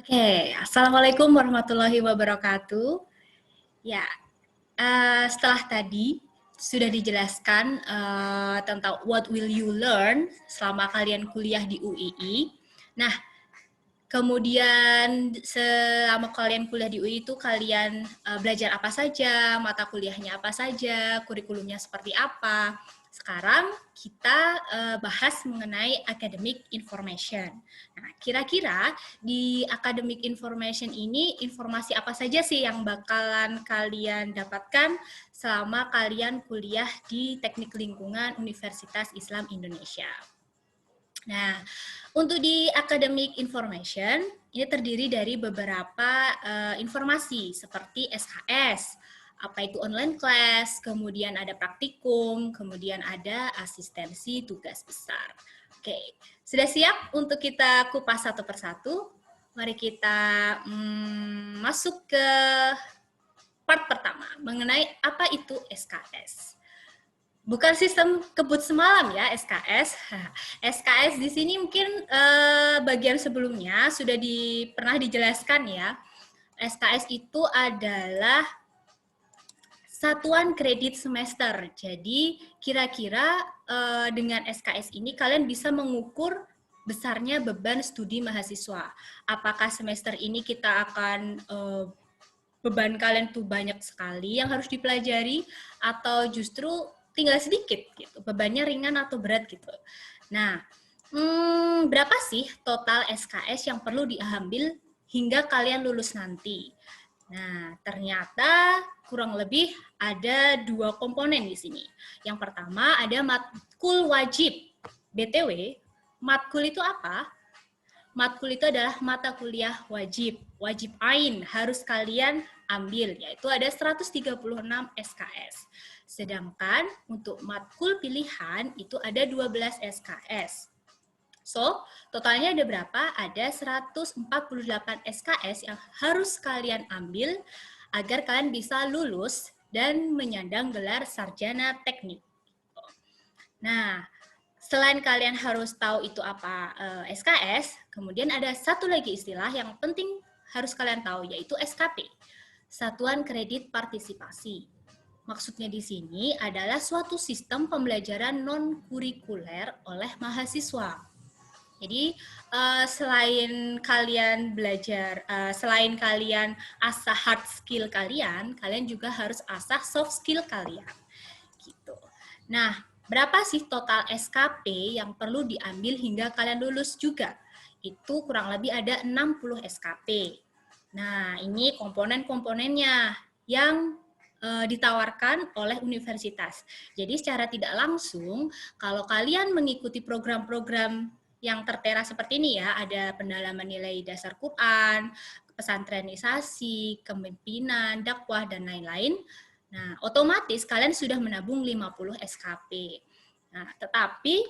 Oke, Assalamualaikum warahmatullahi wabarakatuh. Ya, setelah tadi sudah dijelaskan tentang what will you learn selama kalian kuliah di UII. Nah, kemudian selama kalian kuliah di UI itu kalian belajar apa saja, mata kuliahnya apa saja, kurikulumnya seperti apa. Sekarang kita bahas mengenai academic information. Nah, kira-kira di academic information ini informasi apa saja sih yang bakalan kalian dapatkan selama kalian kuliah di Teknik Lingkungan Universitas Islam Indonesia? Nah, untuk di academic information, ini terdiri dari beberapa informasi seperti SKS, apa itu online class, kemudian ada praktikum, kemudian ada asistensi tugas besar. Oke, sudah siap untuk kita kupas satu persatu? Mari kita masuk ke part pertama, mengenai apa itu SKS. Bukan sistem kebut semalam ya SKS. SKS di sini mungkin bagian sebelumnya sudah pernah dijelaskan ya. SKS itu adalah satuan kredit semester. Jadi kira-kira dengan SKS ini kalian bisa mengukur besarnya beban studi mahasiswa. Apakah semester ini kita akan beban kalian tuh banyak sekali yang harus dipelajari atau justru tinggal sedikit gitu, bebannya ringan atau berat gitu. Nah, berapa sih total SKS yang perlu diambil hingga kalian lulus nanti? Nah, ternyata kurang lebih ada 2 komponen di sini. Yang pertama ada matkul wajib. BTW, matkul itu apa? Matkul itu adalah mata kuliah wajib ain, harus kalian ambil, yaitu ada 136 SKS. Sedangkan untuk matkul pilihan itu ada 12 SKS. So, totalnya ada berapa? Ada 148 SKS yang harus kalian ambil agar kalian bisa lulus dan menyandang gelar sarjana teknik. Nah, selain kalian harus tahu itu apa SKS, kemudian ada satu lagi istilah yang penting harus kalian tahu, yaitu SKP, Satuan Kredit Partisipasi. Maksudnya di sini adalah suatu sistem pembelajaran non-kurikuler oleh mahasiswa. Jadi selain kalian belajar, selain kalian asah hard skill kalian juga harus asah soft skill kalian. Gitu. Nah, berapa sih total SKP yang perlu diambil hingga kalian lulus juga? Itu kurang lebih ada 60 SKP. Nah, ini komponen-komponennya yang ditawarkan oleh universitas. Jadi secara tidak langsung, kalau kalian mengikuti program-program yang tertera seperti ini ya, ada pendalaman nilai dasar Quran, pesantrenisasi, kepemimpinan, dakwah, dan lain-lain. Nah, otomatis kalian sudah menabung 50 SKP. Nah, tetapi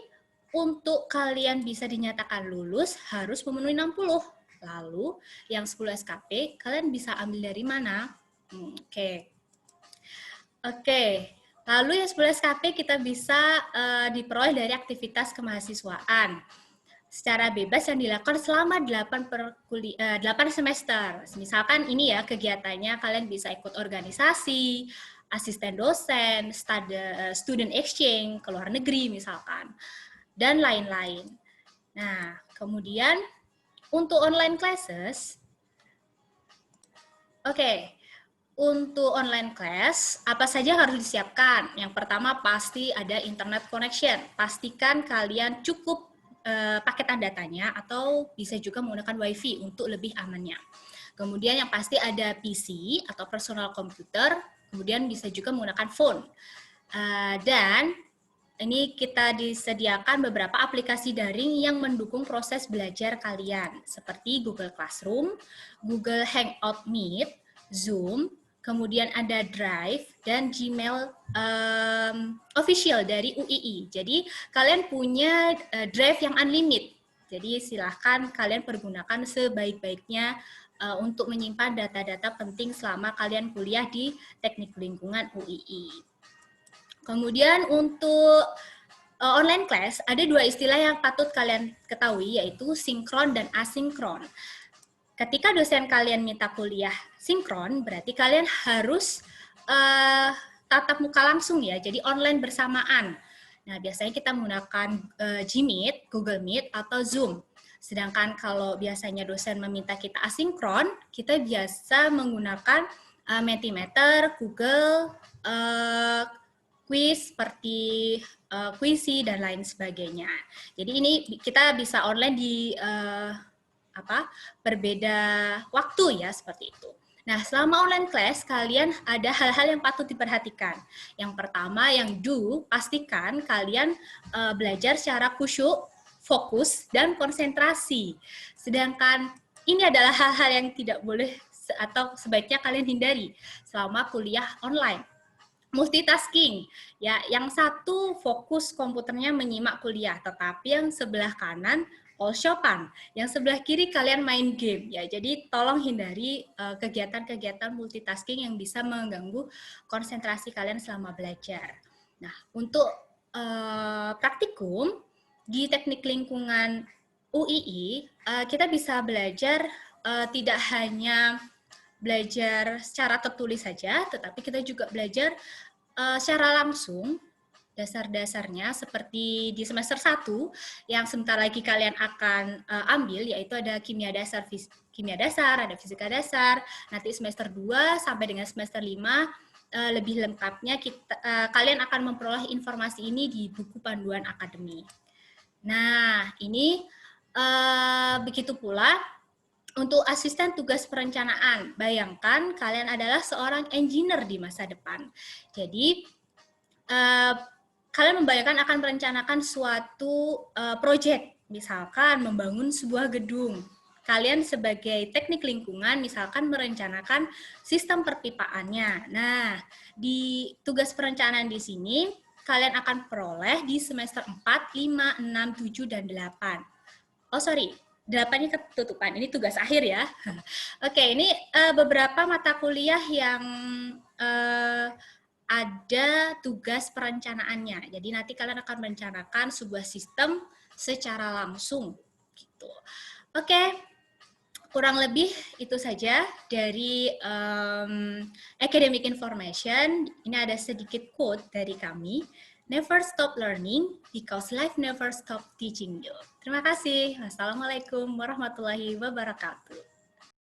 untuk kalian bisa dinyatakan lulus harus memenuhi 60. Lalu, yang 10 SKP kalian bisa ambil dari mana? Oke. Lalu yang 10 SKP kita bisa diperoleh dari aktivitas kemahasiswaan secara bebas yang dilakukan selama 8 semester. Misalkan ini ya kegiatannya, kalian bisa ikut organisasi, asisten dosen, student exchange ke luar negeri misalkan, dan lain-lain. Nah, kemudian untuk online classes, oke. Untuk online class, apa saja harus disiapkan? Yang pertama pasti ada internet connection. Pastikan kalian cukup paketan datanya atau bisa juga menggunakan WiFi untuk lebih amannya. Kemudian yang pasti ada PC atau personal computer, kemudian bisa juga menggunakan phone. Dan ini kita disediakan beberapa aplikasi daring yang mendukung proses belajar kalian, seperti Google Classroom, Google Hangout Meet, Zoom, kemudian ada Drive dan Gmail official dari UII. Jadi kalian punya Drive yang unlimited. Jadi silahkan kalian pergunakan sebaik-baiknya untuk menyimpan data-data penting selama kalian kuliah di Teknik Lingkungan UII. Kemudian untuk online class ada 2 istilah yang patut kalian ketahui, yaitu sinkron dan asinkron. ketika dosen kalian minta kuliah sinkron, berarti kalian harus tatap muka langsung ya, jadi online bersamaan. Nah, biasanya kita menggunakan Gmeet, Google Meet, atau Zoom. Sedangkan kalau biasanya dosen meminta kita asinkron, kita biasa menggunakan Mentimeter, Google, quiz seperti Quizy dan lain sebagainya. Jadi ini kita bisa online di berbeda waktu ya, seperti itu. Nah, selama online class, kalian ada hal-hal yang patut diperhatikan. Yang pertama, yang pastikan kalian belajar secara khusyuk, fokus, dan konsentrasi. Sedangkan ini adalah hal-hal yang tidak boleh atau sebaiknya kalian hindari selama kuliah online. Multitasking, ya, yang satu fokus komputernya menyimak kuliah, tetapi yang sebelah kanan all-shopan, yang sebelah kiri kalian main game, ya. Jadi tolong hindari kegiatan-kegiatan multitasking yang bisa mengganggu konsentrasi kalian selama belajar. Nah, untuk praktikum di teknik lingkungan UII, kita bisa belajar tidak hanya belajar secara tertulis saja, tetapi kita juga belajar secara langsung dasar-dasarnya seperti di semester 1 yang sebentar lagi kalian akan ambil, yaitu ada kimia dasar, ada fisika dasar. Nanti semester 2 sampai dengan semester 5 lebih lengkapnya kalian akan memperoleh informasi ini di buku panduan akademik. Nah, ini begitu pula untuk asisten tugas perencanaan. Bayangkan kalian adalah seorang engineer di masa depan. Jadi kalian membayangkan akan merencanakan suatu proyek, misalkan membangun sebuah gedung. Kalian sebagai teknik lingkungan misalkan merencanakan sistem perpipaannya. Nah, di tugas perencanaan di sini kalian akan peroleh di semester 4, 5, 6, 7, dan 8. Oh, sorry. 8-nya ketutupan. Ini tugas akhir ya. Oke, ini beberapa mata kuliah yang ada tugas perencanaannya. Jadi nanti kalian akan merencanakan sebuah sistem secara langsung gitu. Oke, kurang lebih itu saja dari academic information. Ini ada sedikit quote dari kami. Never stop learning because life never stop teaching you. Terima kasih. Wassalamualaikum warahmatullahi wabarakatuh.